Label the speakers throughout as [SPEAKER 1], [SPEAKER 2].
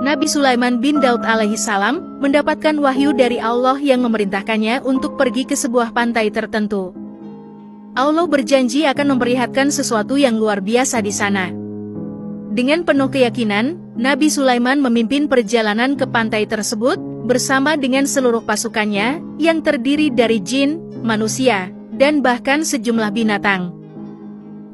[SPEAKER 1] Nabi Sulaiman bin Daud alaihi salam mendapatkan wahyu dari Allah yang memerintahkannya untuk pergi ke sebuah pantai tertentu. Allah berjanji akan memperlihatkan sesuatu yang luar biasa di sana. Dengan penuh keyakinan, Nabi Sulaiman memimpin perjalanan ke pantai tersebut bersama dengan seluruh pasukannya yang terdiri dari jin, manusia, dan bahkan sejumlah binatang.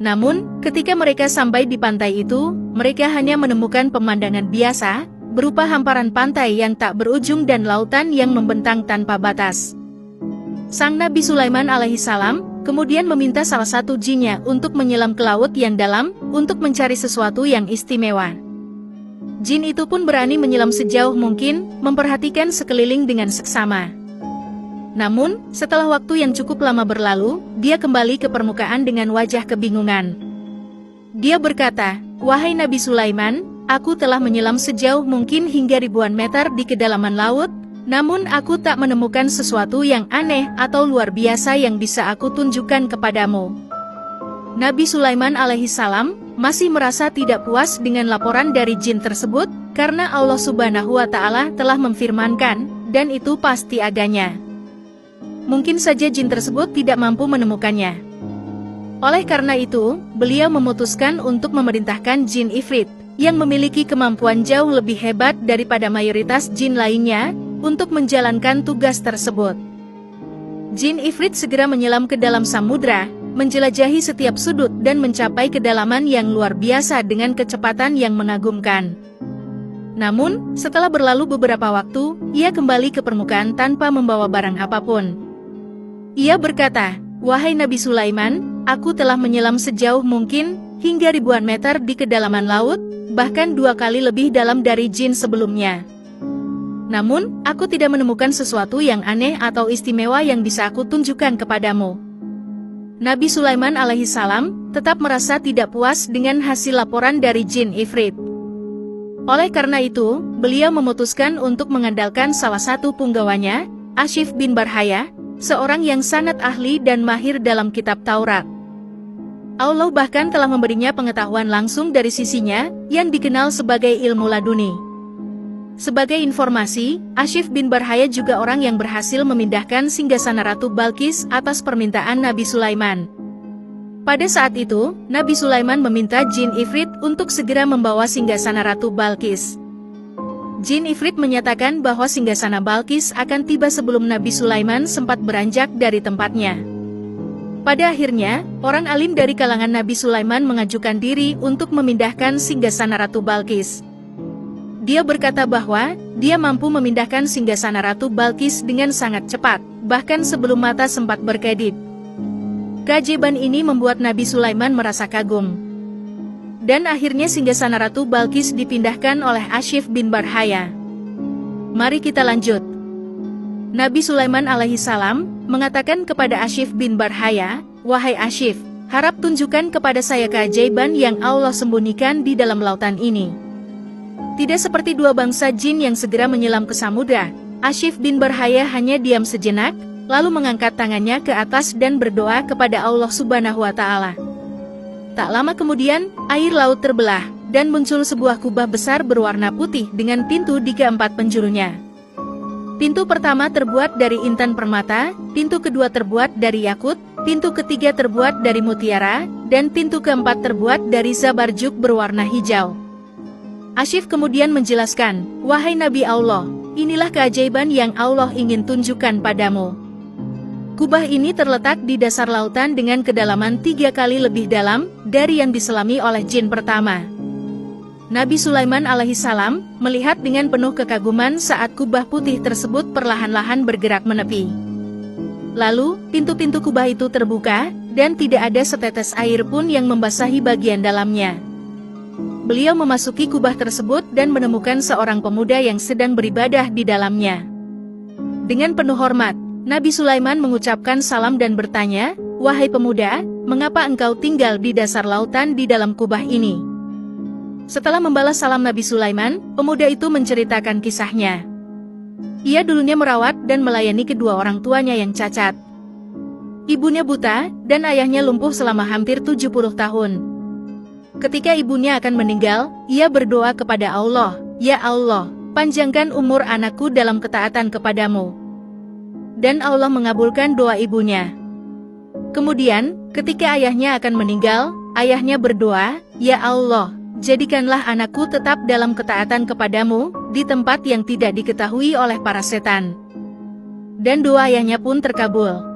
[SPEAKER 1] Namun, ketika mereka sampai di pantai itu, mereka hanya menemukan pemandangan biasa, berupa hamparan pantai yang tak berujung dan lautan yang membentang tanpa batas. Sang Nabi Sulaiman alaihi salam kemudian meminta salah satu jinnya untuk menyelam ke laut yang dalam, untuk mencari sesuatu yang istimewa. Jin itu pun berani menyelam sejauh mungkin, memperhatikan sekeliling dengan seksama. Namun, setelah waktu yang cukup lama berlalu, dia kembali ke permukaan dengan wajah kebingungan. Dia berkata, "Wahai Nabi Sulaiman, aku telah menyelam sejauh mungkin hingga ribuan meter di kedalaman laut, namun aku tak menemukan sesuatu yang aneh atau luar biasa yang bisa aku tunjukkan kepadamu." Nabi Sulaiman alaihi salam masih merasa tidak puas dengan laporan dari jin tersebut, karena Allah Subhanahu wa Ta'ala telah memfirmankan, dan itu pasti adanya. Mungkin saja jin tersebut tidak mampu menemukannya. Oleh karena itu, beliau memutuskan untuk memerintahkan jin Ifrit, yang memiliki kemampuan jauh lebih hebat daripada mayoritas jin lainnya, untuk menjalankan tugas tersebut. Jin Ifrit segera menyelam ke dalam samudra, menjelajahi setiap sudut dan mencapai kedalaman yang luar biasa dengan kecepatan yang mengagumkan. Namun, setelah berlalu beberapa waktu, ia kembali ke permukaan tanpa membawa barang apapun. Ia berkata, "Wahai Nabi Sulaiman, aku telah menyelam sejauh mungkin, hingga ribuan meter di kedalaman laut, bahkan 2 kali lebih dalam dari jin sebelumnya. Namun, aku tidak menemukan sesuatu yang aneh atau istimewa yang bisa aku tunjukkan kepadamu." Nabi Sulaiman alaihi salam tetap merasa tidak puas dengan hasil laporan dari jin Ifrit. Oleh karena itu, beliau memutuskan untuk mengandalkan salah satu punggawanya, Ashif bin Barhaya, seorang yang sangat ahli dan mahir dalam kitab Taurat. Allah bahkan telah memberinya pengetahuan langsung dari sisinya, yang dikenal sebagai ilmu laduni. Sebagai informasi, Ashif bin Barhaya juga orang yang berhasil memindahkan singgasana Ratu Balqis atas permintaan Nabi Sulaiman. Pada saat itu, Nabi Sulaiman meminta jin Ifrit untuk segera membawa singgasana Ratu Balqis. Jin Ifrit menyatakan bahwa singgasana Balqis akan tiba sebelum Nabi Sulaiman sempat beranjak dari tempatnya. Pada akhirnya, orang alim dari kalangan Nabi Sulaiman mengajukan diri untuk memindahkan singgasana Ratu Balqis. Dia berkata bahwa dia mampu memindahkan singgasana Ratu Balqis dengan sangat cepat, bahkan sebelum mata sempat berkedip. Keajaiban ini membuat Nabi Sulaiman merasa kagum. Dan akhirnya singgasana Ratu Balqis dipindahkan oleh Ashif bin Barhaya. Mari kita lanjut. Nabi Sulaiman alaihi salam mengatakan kepada Ashif bin Barhaya, "Wahai Ashif, harap tunjukkan kepada saya keajaiban yang Allah sembunyikan di dalam lautan ini." Tidak seperti dua bangsa jin yang segera menyelam ke samudra, Ashif bin Barhaya hanya diam sejenak, lalu mengangkat tangannya ke atas dan berdoa kepada Allah Subhanahu wa Ta'ala. Tak lama kemudian, air laut terbelah, dan muncul sebuah kubah besar berwarna putih dengan pintu di keempat penjurunya. Pintu pertama terbuat dari intan permata, pintu kedua terbuat dari yakut, pintu ketiga terbuat dari mutiara, dan pintu keempat terbuat dari zabarjuk berwarna hijau. Ashif kemudian menjelaskan, "Wahai Nabi Allah, inilah keajaiban yang Allah ingin tunjukkan padamu." Kubah ini terletak di dasar lautan dengan kedalaman 3 kali lebih dalam dari yang diselami oleh jin pertama. Nabi Sulaiman alaihi salam melihat dengan penuh kekaguman saat kubah putih tersebut perlahan-lahan bergerak menepi. Lalu, pintu-pintu kubah itu terbuka, dan tidak ada setetes air pun yang membasahi bagian dalamnya. Beliau memasuki kubah tersebut dan menemukan seorang pemuda yang sedang beribadah di dalamnya. Dengan penuh hormat, Nabi Sulaiman mengucapkan salam dan bertanya, "Wahai pemuda, mengapa engkau tinggal di dasar lautan di dalam kubah ini?" Setelah membalas salam Nabi Sulaiman, pemuda itu menceritakan kisahnya. Ia dulunya merawat dan melayani kedua orang tuanya yang cacat. Ibunya buta, dan ayahnya lumpuh selama hampir 70 tahun. Ketika ibunya akan meninggal, ia berdoa kepada Allah, "Ya Allah, panjangkan umur anakku dalam ketaatan kepadamu." Dan Allah mengabulkan doa ibunya. Kemudian, ketika ayahnya akan meninggal, ayahnya berdoa, "Ya Allah, jadikanlah anakku tetap dalam ketaatan kepadamu, di tempat yang tidak diketahui oleh para setan." Dan doa ayahnya pun terkabul.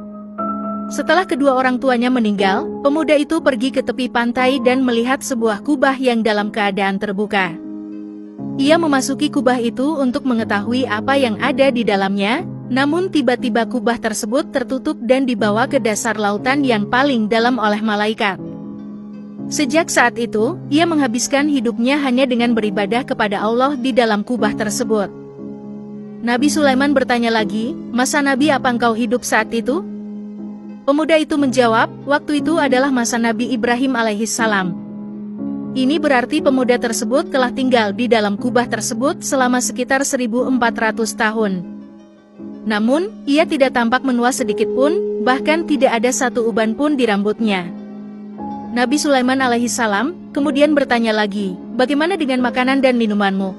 [SPEAKER 1] Setelah kedua orang tuanya meninggal, pemuda itu pergi ke tepi pantai dan melihat sebuah kubah yang dalam keadaan terbuka. Ia memasuki kubah itu untuk mengetahui apa yang ada di dalamnya, namun tiba-tiba kubah tersebut tertutup dan dibawa ke dasar lautan yang paling dalam oleh malaikat. Sejak saat itu, ia menghabiskan hidupnya hanya dengan beribadah kepada Allah di dalam kubah tersebut. Nabi Sulaiman bertanya lagi, "Masa Nabi apa engkau hidup saat itu?" Pemuda itu menjawab, "Waktu itu adalah masa Nabi Ibrahim alaihissalam." Ini berarti pemuda tersebut telah tinggal di dalam kubah tersebut selama sekitar 1400 tahun. Namun, ia tidak tampak menua sedikit pun, bahkan tidak ada satu uban pun di rambutnya. Nabi Sulaiman alaihissalam kemudian bertanya lagi, "Bagaimana dengan makanan dan minumanmu?"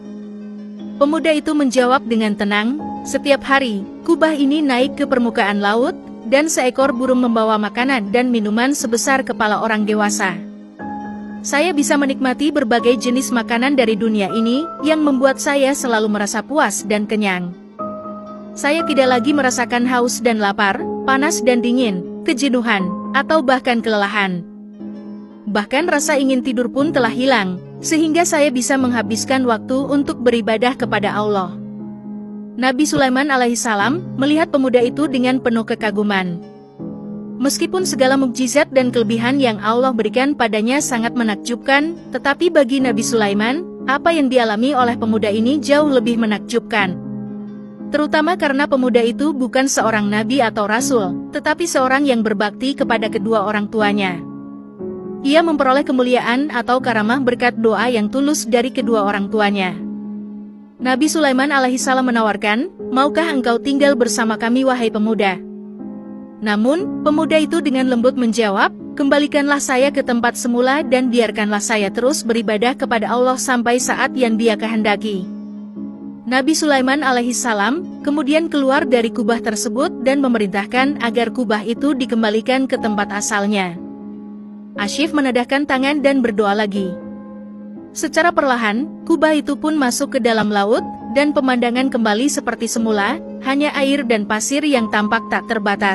[SPEAKER 1] Pemuda itu menjawab dengan tenang, "Setiap hari, kubah ini naik ke permukaan laut, dan seekor burung membawa makanan dan minuman sebesar kepala orang dewasa. Saya bisa menikmati berbagai jenis makanan dari dunia ini, yang membuat saya selalu merasa puas dan kenyang. Saya tidak lagi merasakan haus dan lapar, panas dan dingin, kejenuhan, atau bahkan kelelahan. Bahkan rasa ingin tidur pun telah hilang, sehingga saya bisa menghabiskan waktu untuk beribadah kepada Allah." Nabi Sulaiman alaihissalam melihat pemuda itu dengan penuh kekaguman. Meskipun segala mukjizat dan kelebihan yang Allah berikan padanya sangat menakjubkan, tetapi bagi Nabi Sulaiman, apa yang dialami oleh pemuda ini jauh lebih menakjubkan. Terutama karena pemuda itu bukan seorang nabi atau rasul, tetapi seorang yang berbakti kepada kedua orang tuanya. Ia memperoleh kemuliaan atau karamah berkat doa yang tulus dari kedua orang tuanya. Nabi Sulaiman alaihissalam menawarkan, "Maukah engkau tinggal bersama kami wahai pemuda?" Namun, pemuda itu dengan lembut menjawab, "Kembalikanlah saya ke tempat semula dan biarkanlah saya terus beribadah kepada Allah sampai saat yang Dia kehendaki." Nabi Sulaiman alaihissalam kemudian keluar dari kubah tersebut dan memerintahkan agar kubah itu dikembalikan ke tempat asalnya. Asyif menadahkan tangan dan berdoa lagi. Secara perlahan, kubah itu pun masuk ke dalam laut, dan pemandangan kembali seperti semula, hanya air dan pasir yang tampak tak terbatas.